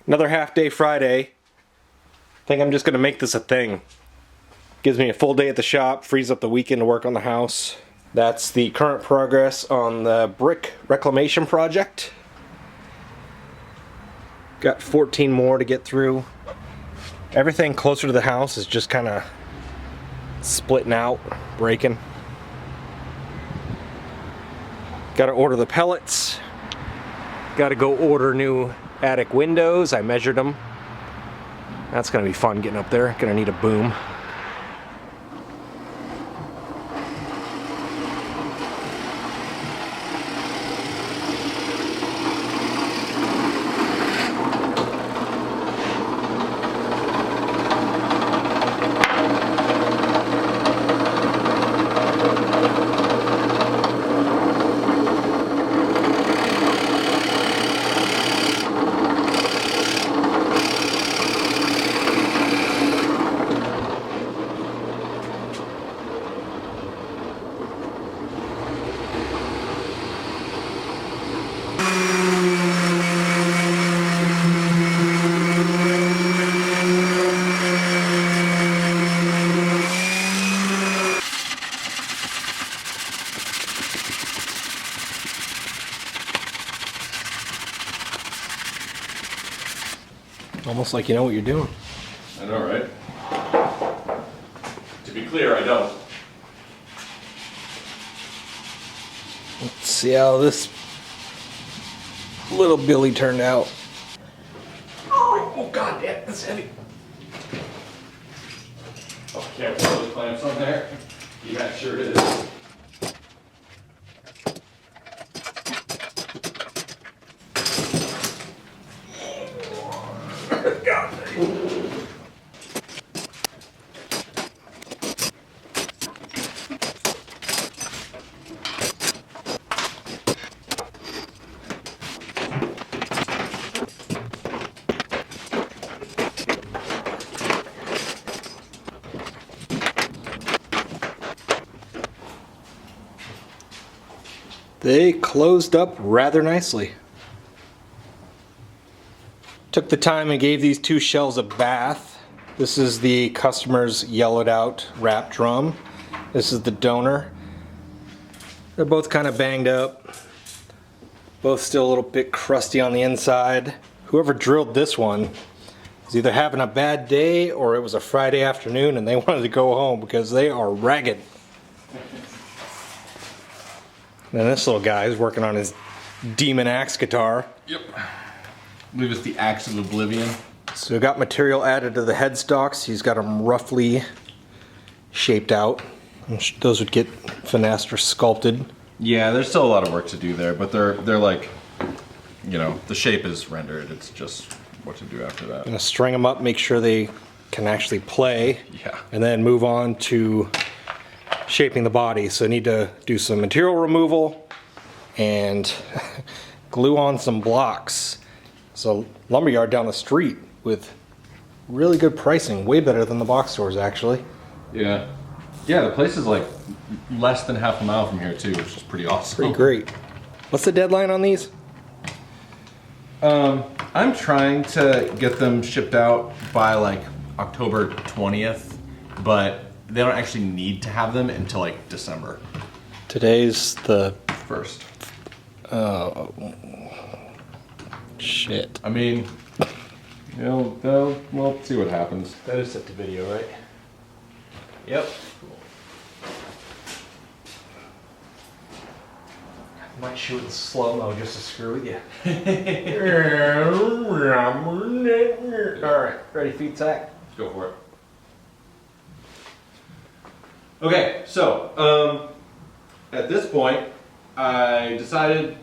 Another half-day Friday. I think I'm just gonna make this a thing. Gives me a full day at the shop, frees up the weekend to work on the house. That's the current progress on the brick reclamation project. Got 14 more to get through. Everything closer to the house is just kind of splitting out, breaking. Got to order the pellets. Got to go order new attic windows. I measured them. That's gonna be fun getting up there. Gonna need a boom. Almost like you know what you're doing. I know, right? To be clear, I don't. Let's see how this little Billy turned out. Oh god, yeah, that's heavy. Oh, can't throw those clamps on there? Yeah, sure it is. They closed up rather nicely. Took the time and gave these two shells a bath. This is the customer's yellowed out wrap drum. This is the donor. They're both kind of banged up. Both still a little bit crusty on the inside. Whoever drilled this one was either having a bad day or it was a Friday afternoon and they wanted to go home because they are ragged. And this little guy is working on his demon axe guitar. Yep. I believe it's the Axe of Oblivion. So we got material added to the headstocks. He's got them roughly shaped out. Those would get finessed or sculpted. Yeah, there's still a lot of work to do there, but they're like, you know, the shape is rendered. It's just what to do after that. Gonna string them up, make sure they can actually play. Yeah. And then move on to shaping the body. So I need to do some material removal and glue on some blocks. So lumberyard down the street with really good pricing, way better than the box stores actually. Yeah. Yeah, the place is like less than half a mile from here too, which is pretty awesome. Pretty great. What's the deadline on these? I'm trying to get them shipped out by like October 20th, but they don't actually need to have them until like December. Today's the 1st. Oh, shit. I mean, you know, we'll see what happens. That is set to video, right? Yep. I might shoot in slow-mo just to screw with you. Alright, ready, feet sack? Go for it. Okay, so, at this point, I decided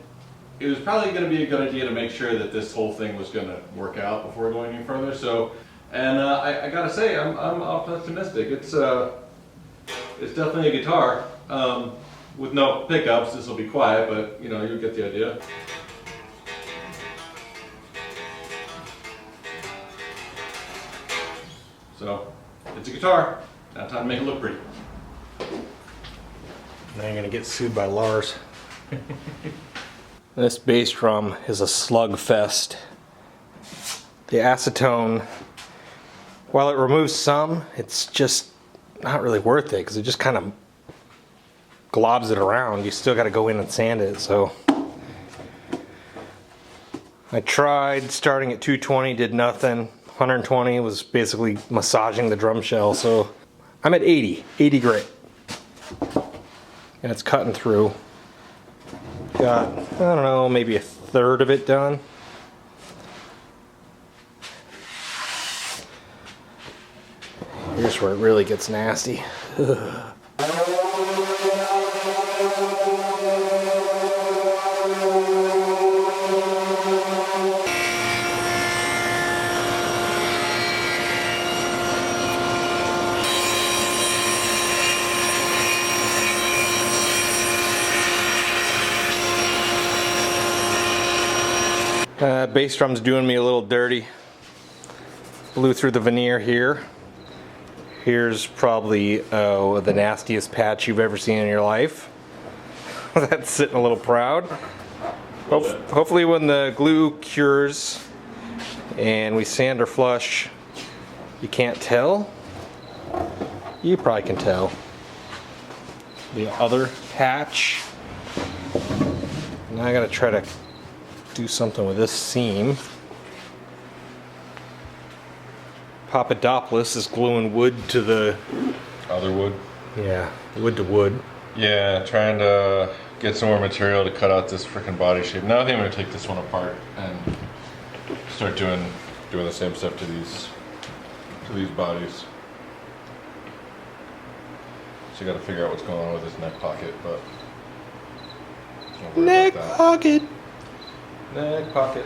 it was probably going to be a good idea to make sure that this whole thing was going to work out before going any further. So, and I gotta say, I'm optimistic. It's definitely a guitar with no pickups. This will be quiet, but you know, you get the idea. So, it's a guitar. Now time to make it look pretty. Now you're gonna get sued by Lars. This bass drum is a slug fest. the acetone, while it removes some, it's just not really worth it because it just kind of globs it around. You still got to go in and sand it. So I tried starting at 220, did nothing. 120 was basically massaging the drum shell. So I'm at 80 grit. And it's cutting through. Got, I don't know, maybe a third of it done. Here's where it really gets nasty. Bass drum's doing me a little dirty. Blew through the veneer here. Here's probably the nastiest patch you've ever seen in your life. That's sitting a little proud. Hopefully when the glue cures and we sand or flush, you can't tell. You probably can tell. The other patch. Now I gotta try to do something with this seam. Papadopoulos is gluing wood to the Other wood. yeah, wood to wood. Yeah, trying to get some more material to cut out this freaking body shape. Now I think I'm gonna take this one apart and start doing the same stuff to these bodies. So you got to figure out what's going on with this neck pocket, but don't worry Neck about that. pocket. Neck pocket.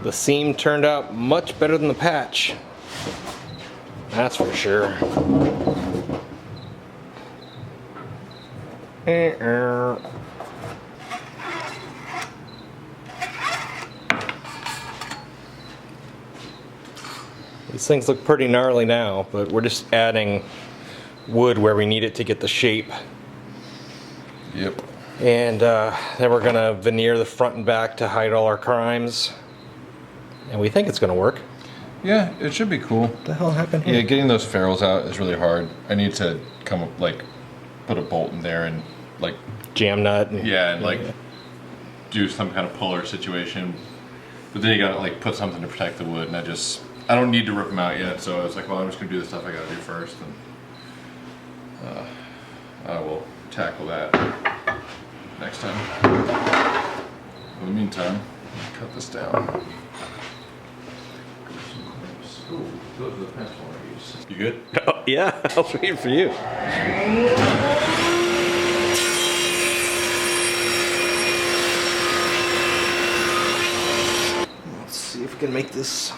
The seam turned out much better than the patch. That's for sure. These things look pretty gnarly now, but we're just adding wood where we need it to get the shape. Yep. And then we're gonna veneer the front and back to hide all our crimes. And we think it's gonna work. Yeah, it should be cool. What the hell happened here? Yeah, getting those ferrules out is really hard. I need to come up, like, put a bolt in there and, like, Jam nut. And, yeah, and, like, do some kind of puller situation. But then you gotta, like, put something to protect the wood, and I don't need to rip them out yet, so I was like, well, I'm just gonna do the stuff I gotta do first, and I will tackle that next time. In the meantime, cut this down. Ooh, those are the pencil I use. You good? Oh, yeah, I was waiting for you. Let's see if we can make this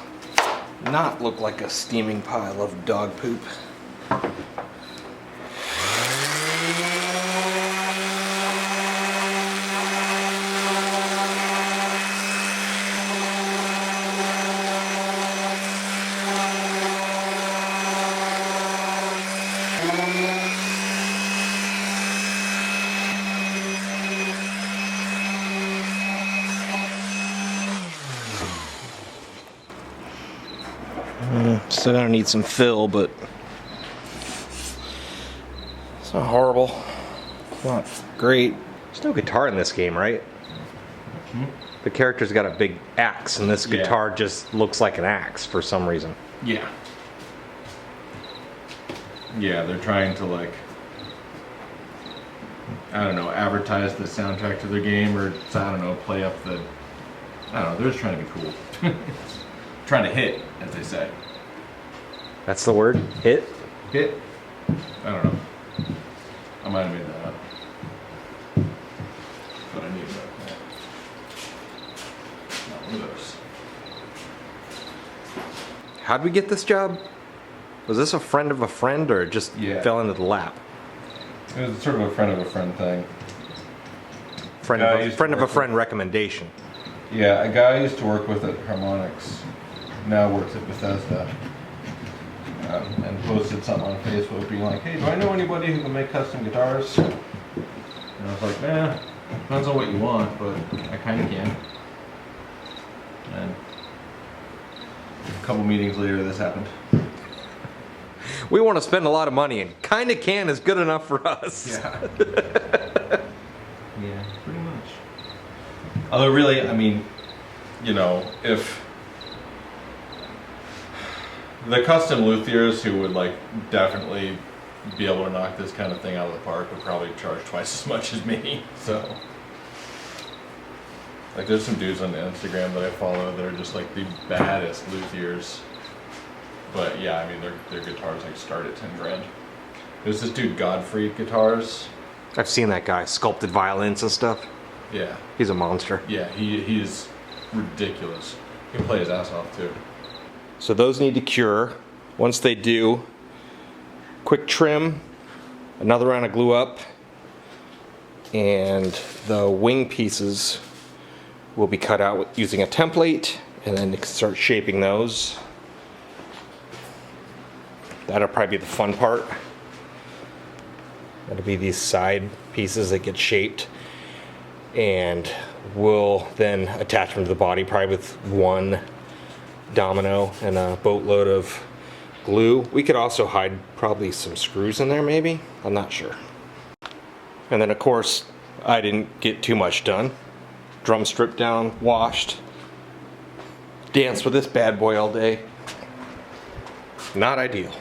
not look like a steaming pile of dog poop. Still gonna need some fill, but it's not horrible. Not great. There's no guitar in this game, right? Mm-hmm. The character's got a big axe, and this guitar just looks like an axe for some reason. Yeah. Yeah, they're trying to, like, I don't know, advertise the soundtrack to their game, or, I don't know, play up the, I don't know, they're just trying to be cool. Trying to hit, as they say. That's the word? Hit? Hit? I don't know. I might have made that up. But I need that. Not one of those. How'd we get this job? Was this a friend of a friend, or it just fell into the lap? It was sort of a friend thing. Friend Guy of a used to friend, of a work friend recommendation. Yeah, a guy I used to work with at Harmonix now works at Bethesda. And posted something on Facebook being like, hey, do I know anybody who can make custom guitars? And I was like, depends on what you want, but I kind of can. And a couple meetings later, this happened. We want to spend a lot of money, and kinda can is good enough for us. Yeah. Yeah, pretty much. Although really, I mean, you know, if the custom luthiers who would like definitely be able to knock this kind of thing out of the park would probably charge twice as much as me. So, like, there's some dudes on Instagram that I follow that are just like the baddest luthiers. But yeah, I mean, their guitars like start at 10 grand. There's this dude Godfrey Guitars. I've seen that guy, sculpted violins and stuff. Yeah, He's a monster. yeah, he is ridiculous. He can play his ass off too. So those need to cure. Once they do, quick trim, another round of glue up, and the wing pieces will be cut out using a template, and then start shaping those. That'll probably be the fun part. That'll be these side pieces that get shaped, and we'll then attach them to the body probably with one domino and a boatload of glue. We could also hide probably some screws in there maybe, I'm not sure. And then of course I didn't get too much done. Drum stripped down, washed, danced with this bad boy all day. Not ideal.